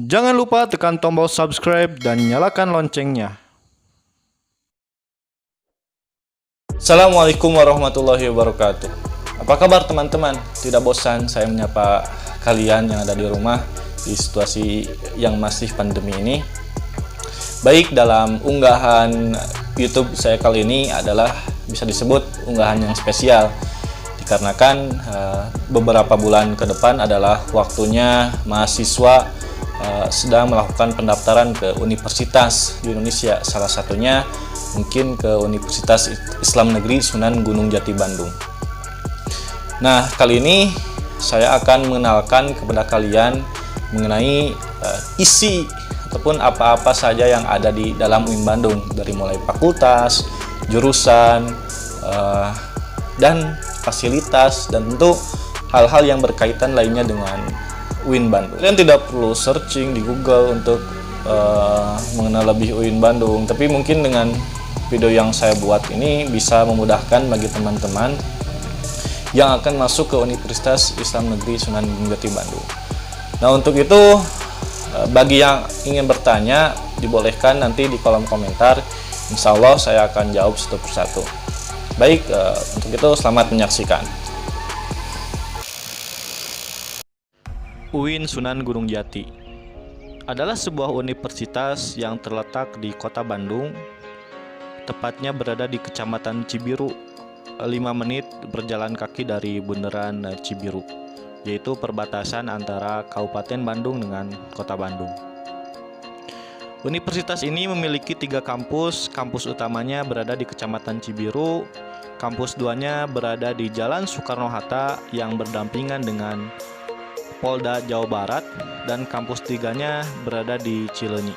Jangan lupa tekan tombol subscribe dan nyalakan loncengnya. Assalamualaikum warahmatullahi wabarakatuh. Apa kabar teman-teman? Tidak bosan saya menyapa kalian yang ada di rumah di situasi yang masih pandemi ini. Baik, dalam unggahan YouTube saya kali ini adalah bisa disebut unggahan yang spesial, dikarenakan beberapa bulan ke depan adalah waktunya mahasiswa sedang melakukan pendaftaran ke universitas di Indonesia, salah satunya mungkin ke Universitas Islam Negeri Sunan Gunung Jati Bandung. Nah, kali ini saya akan mengenalkan kepada kalian mengenai isi ataupun apa-apa saja yang ada di dalam UIN Bandung, dari mulai fakultas, jurusan, dan fasilitas, dan tentu hal-hal yang berkaitan lainnya dengan UIN Bandung. Kalian tidak perlu searching di Google untuk mengenal lebih UIN Bandung, tapi mungkin dengan video yang saya buat ini bisa memudahkan bagi teman-teman yang akan masuk ke Universitas Islam Negeri Sunan Gunung Jati Bandung. Nah, untuk itu bagi yang ingin bertanya dibolehkan nanti di kolom komentar. Insya Allah saya akan jawab satu persatu. Baik, untuk itu selamat menyaksikan. UIN Sunan Gunung Jati adalah sebuah universitas yang terletak di kota Bandung, tepatnya berada di Kecamatan Cibiru, 5 menit berjalan kaki dari Bundaran Cibiru, yaitu perbatasan antara Kabupaten Bandung dengan kota Bandung. Universitas ini memiliki 3 kampus. Kampus utamanya berada di Kecamatan Cibiru, kampus 2-nya berada di Jalan Soekarno-Hatta yang berdampingan dengan Polda Jawa Barat, dan kampus 3-nya berada di Cileunyi.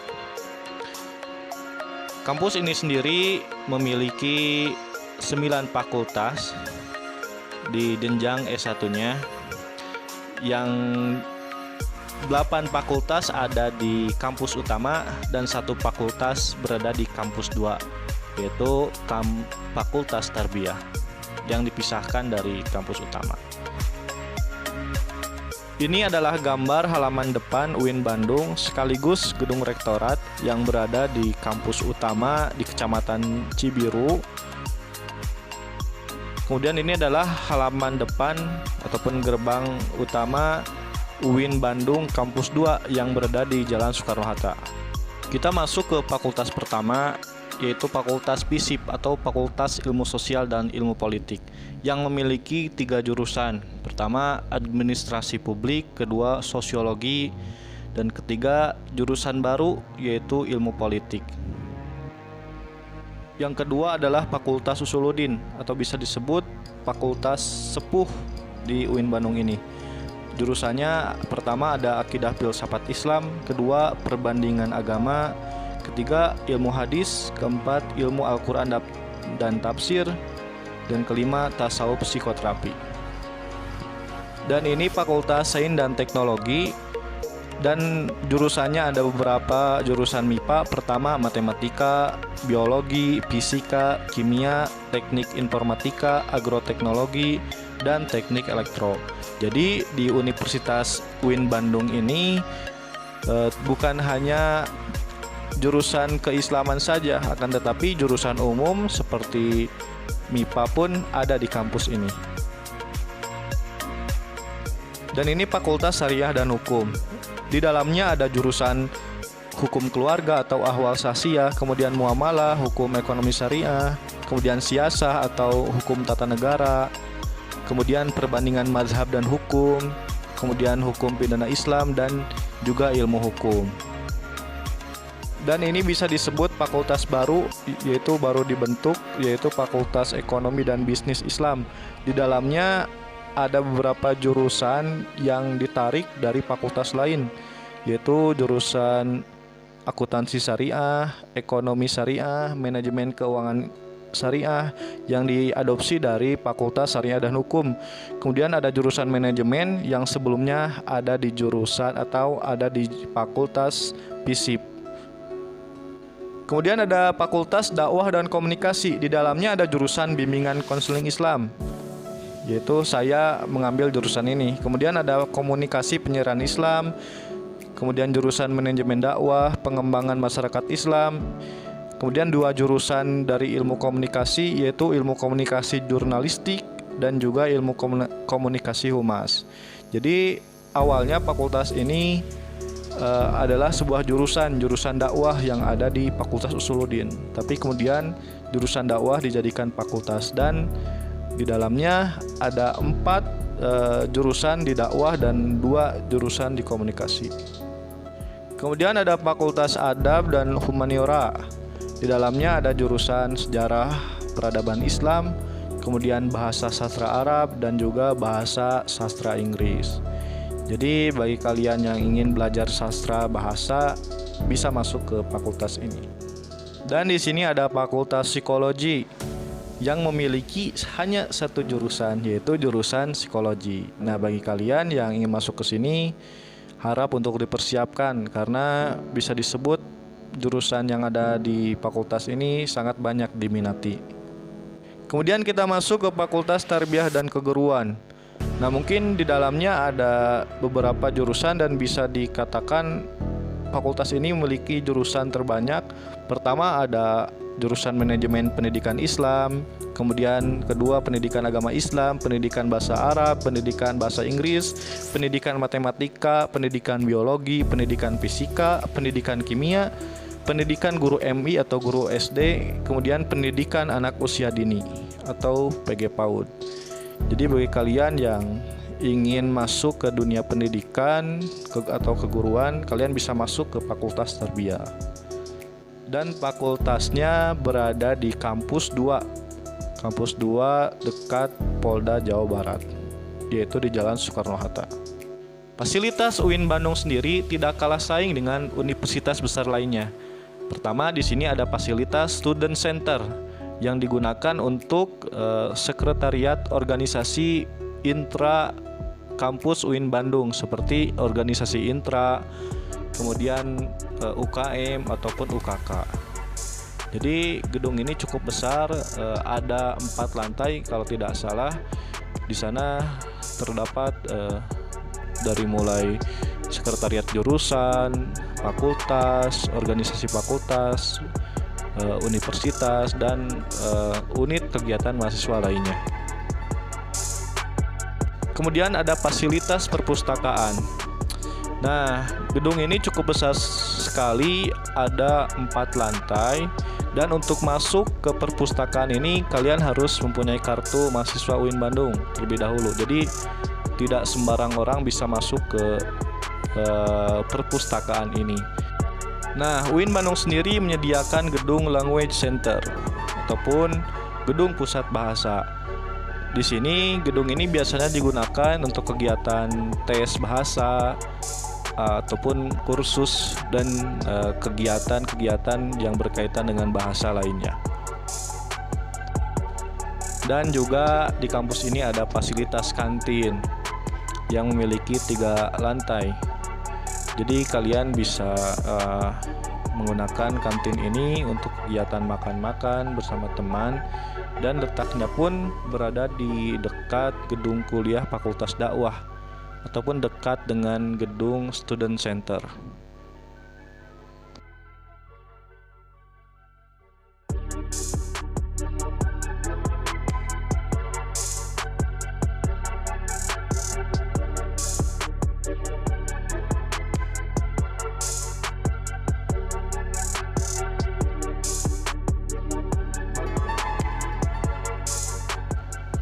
Kampus ini sendiri memiliki 9 fakultas di jenjang S1-nya, yang 8 fakultas ada di kampus utama dan 1 fakultas berada di kampus 2, yaitu Fakultas Tarbiyah yang dipisahkan dari kampus utama. Ini adalah gambar halaman depan UIN Bandung sekaligus gedung rektorat yang berada di kampus utama di Kecamatan Cibiru. Kemudian ini adalah halaman depan ataupun gerbang utama UIN Bandung kampus 2 yang berada di Jalan Soekarno-Hatta. Kita masuk ke fakultas pertama, yaitu Fakultas FISIP atau Fakultas Ilmu Sosial dan Ilmu Politik, yang memiliki 3 jurusan. Pertama, Administrasi Publik, kedua, Sosiologi, dan ketiga, jurusan baru yaitu Ilmu Politik. Yang kedua adalah Fakultas Usuluddin atau bisa disebut Fakultas Sepuh di UIN Bandung ini. Jurusannya pertama ada Akidah Filsafat Islam, kedua Perbandingan Agama, ketiga Ilmu Hadis, keempat Ilmu Al-Quran dan Tafsir, dan kelima Tasawuf Psikoterapi. Dan ini Fakultas Sains dan Teknologi, dan jurusannya ada beberapa jurusan MIPA. Pertama Matematika, Biologi, Fisika, Kimia, Teknik Informatika, Agroteknologi, dan Teknik Elektro. Jadi di Universitas UIN Bandung ini bukan hanya jurusan keislaman saja, akan tetapi jurusan umum seperti MIPA pun ada di kampus ini. Dan ini Fakultas Syariah dan Hukum. Di dalamnya ada jurusan Hukum Keluarga atau Ahwal Syakhsiyah, kemudian Muamalah, Hukum Ekonomi Syariah, kemudian Siasah atau Hukum Tata Negara, kemudian Perbandingan Mazhab dan Hukum, kemudian Hukum Pidana Islam, dan juga Ilmu Hukum. Dan ini bisa disebut fakultas baru, yaitu baru dibentuk, yaitu Fakultas Ekonomi dan Bisnis Islam. Di dalamnya ada beberapa jurusan yang ditarik dari fakultas lain, yaitu jurusan Akuntansi Syariah, Ekonomi Syariah, Manajemen Keuangan Syariah yang diadopsi dari Fakultas Syariah dan Hukum. Kemudian ada jurusan Manajemen yang sebelumnya ada di jurusan atau ada di Fakultas FISIP. Kemudian ada Fakultas Dakwah dan Komunikasi. Di dalamnya ada jurusan Bimbingan Konseling Islam, yaitu saya mengambil jurusan ini. Kemudian ada Komunikasi Penyiaran Islam, kemudian jurusan manajemen dakwah, pengembangan masyarakat Islam, kemudian 2 jurusan dari ilmu komunikasi, yaitu ilmu komunikasi jurnalistik dan juga ilmu komunikasi humas. Jadi awalnya fakultas ini adalah sebuah jurusan dakwah yang ada di Fakultas Usuluddin. Tapi kemudian jurusan dakwah dijadikan fakultas, dan di dalamnya ada 4 jurusan di dakwah dan 2 jurusan di komunikasi. Kemudian ada Fakultas Adab dan Humaniora. Di dalamnya ada jurusan sejarah peradaban Islam, kemudian bahasa sastra Arab, dan juga bahasa sastra Inggris. Jadi bagi kalian yang ingin belajar sastra bahasa bisa masuk ke fakultas ini. Dan di sini ada Fakultas Psikologi yang memiliki hanya 1 jurusan, yaitu jurusan psikologi. Nah, bagi kalian yang ingin masuk ke sini, harap untuk dipersiapkan karena bisa disebut jurusan yang ada di fakultas ini sangat banyak diminati. Kemudian kita masuk ke Fakultas Tarbiyah dan Keguruan. Nah, mungkin di dalamnya ada beberapa jurusan dan bisa dikatakan fakultas ini memiliki jurusan terbanyak. Pertama ada jurusan manajemen pendidikan Islam, kemudian kedua pendidikan agama Islam, pendidikan bahasa Arab, pendidikan bahasa Inggris, pendidikan matematika, pendidikan biologi, pendidikan fisika, pendidikan kimia, pendidikan guru MI atau guru SD, kemudian pendidikan anak usia dini atau PG PAUD. Jadi bagi kalian yang ingin masuk ke dunia pendidikan atau keguruan, kalian bisa masuk ke Fakultas Tarbiyah. Dan fakultasnya berada di kampus 2. Kampus 2 dekat Polda Jawa Barat, yaitu di Jalan Soekarno-Hatta. Fasilitas UIN Bandung sendiri tidak kalah saing dengan universitas besar lainnya. Pertama, di sini ada fasilitas Student Center yang digunakan untuk sekretariat organisasi intra kampus UIN Bandung seperti organisasi intra, kemudian UKM ataupun UKK. Jadi gedung ini cukup besar, ada 4 lantai kalau tidak salah. Di sana terdapat dari mulai sekretariat jurusan, fakultas, organisasi fakultas, universitas, dan unit kegiatan mahasiswa lainnya. Kemudian ada fasilitas perpustakaan. Nah, gedung ini cukup besar sekali, ada 4 lantai. Dan untuk masuk ke perpustakaan ini kalian harus mempunyai kartu mahasiswa UIN Bandung terlebih dahulu. Jadi tidak sembarang orang bisa masuk ke perpustakaan ini. Nah, UIN Bandung sendiri menyediakan gedung Language Center ataupun gedung pusat bahasa. Di sini gedung ini biasanya digunakan untuk kegiatan tes bahasa ataupun kursus dan kegiatan-kegiatan yang berkaitan dengan bahasa lainnya. Dan juga di kampus ini ada fasilitas kantin yang memiliki 3 lantai. Jadi kalian bisa menggunakan kantin ini untuk kegiatan makan-makan bersama teman, dan letaknya pun berada di dekat gedung kuliah Fakultas Dakwah ataupun dekat dengan gedung Student Center.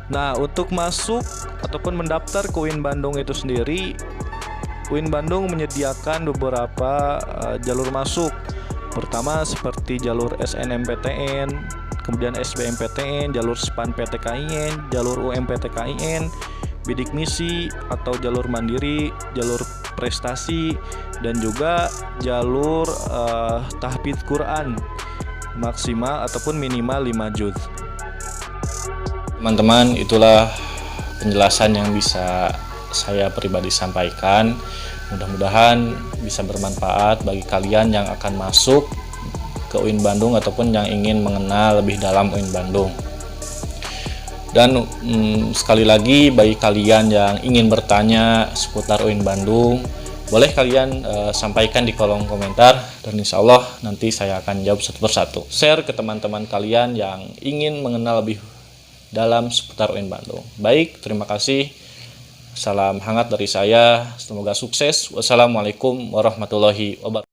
Nah, untuk masuk ataupun mendaftar ke UIN Bandung itu sendiri, UIN Bandung menyediakan beberapa jalur masuk. Pertama seperti jalur SNMPTN, kemudian SBMPTN, jalur SPAN PTKIN, jalur UMPTKIN, bidik misi atau jalur mandiri, jalur prestasi, dan juga jalur tahfidz Quran maksimal ataupun minimal 5 juz. Teman-teman, itulah penjelasan yang bisa saya pribadi sampaikan. Mudah-mudahan bisa bermanfaat bagi kalian yang akan masuk ke UIN Bandung ataupun yang ingin mengenal lebih dalam UIN Bandung. Dan sekali lagi bagi kalian yang ingin bertanya seputar UIN Bandung, boleh kalian sampaikan di kolom komentar, dan insya Allah nanti saya akan jawab satu persatu. Share ke teman-teman kalian yang ingin mengenal lebih dalam seputar UIN Bandung. Baik, terima kasih. Salam hangat dari saya, semoga sukses. Wassalamualaikum warahmatullahi wabarakatuh.